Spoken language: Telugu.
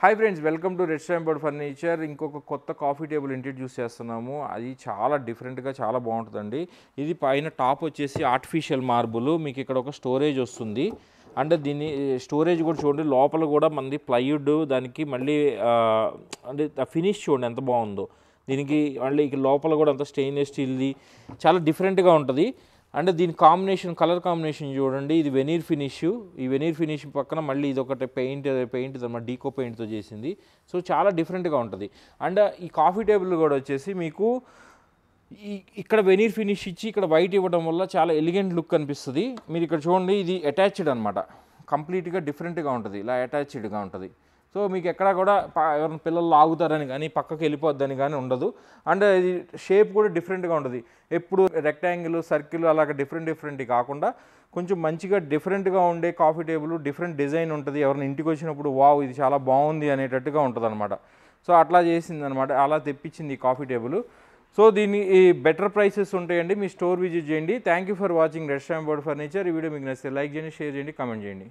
Hi friends, welcome to red stamp board furniture. ఇంకొక కొత్త కాఫీ టేబుల్ ఇంట్రడ్యూస్ చేస్తున్నాము. అది చాలా డిఫరెంట్గా చాలా బాగుంటుందండి. ఇది పైన టాప్ వచ్చేసి ఆర్టిఫిషియల్ మార్బుల్. మీకు ఇక్కడ ఒక స్టోరేజ్ వస్తుంది. అంటే దీన్ని స్టోరేజ్ కూడా చూడండి, లోపల కూడా మనది ప్లైవుడ్, దానికి మళ్ళీ అంటే ఫినిష్ చూడండి ఎంత బాగుందో. దీనికి మళ్ళీ లోపల కూడా అంత స్టెయిన్లెస్ స్టీల్ది చాలా డిఫరెంట్గా ఉంటుంది. అంటే దీని కాంబినేషన్, కలర్ కాంబినేషన్ చూడండి. ఇది వెనీర్ ఫినిష్. ఈ వెనీర్ ఫినిష్ పక్కన మళ్ళీ ఇది ఒకటి పెయింట్ అన్నమాట, డీకో పెయింట్తో చేసింది. సో చాలా డిఫరెంట్గా ఉంటుంది. అండ్ ఈ కాఫీ టేబుల్ కూడా వచ్చేసి మీకు ఇక్కడ వెనీర్ ఫినిష్ ఇచ్చి ఇక్కడ వైట్ ఇవ్వడం వల్ల చాలా ఎలిగెంట్ లుక్ అనిపిస్తుంది. మీరు ఇక్కడ చూడండి, ఇది అటాచ్డ్ అనమాట. కంప్లీట్గా డిఫరెంట్గా ఉంటుంది, ఇలా అటాచ్డ్గా ఉంటుంది. సో మీకు ఎక్కడ కూడా ఎవరైనా పిల్లలు లాగుతారని కానీ పక్కకి వెళ్ళిపోద్దని కానీ ఉండదు. అండ్ ఇది షేప్ కూడా డిఫరెంట్గా ఉంటుంది. ఎప్పుడు రెక్టాంగిల్, సర్కిల్ అలాగ డిఫరెంట్ కాకుండా కొంచెం మంచిగా డిఫరెంట్గా ఉండే కాఫీ టేబుల్, డిఫరెంట్ డిజైన్ ఉంటుంది. ఎవరైనా ఇంటికి వచ్చినప్పుడు వావ్ ఇది చాలా బాగుంది అనేటట్టుగా ఉంటుంది అనమాట. సో అట్లా చేసింది అనమాట, అలా తెప్పించింది ఈ కాఫీ టేబుల్. సో దీన్ని బెటర్ ప్రైసెస్ ఉంటాయండి. మీ స్టోర్ విజిట్ చేయండి. Thank you for watching red stamp board furniture. ఈ వీడియో మీకు నచ్చితే లైక్ చేయండి, షేర్ చేయండి, కామెంట్ చేయండి.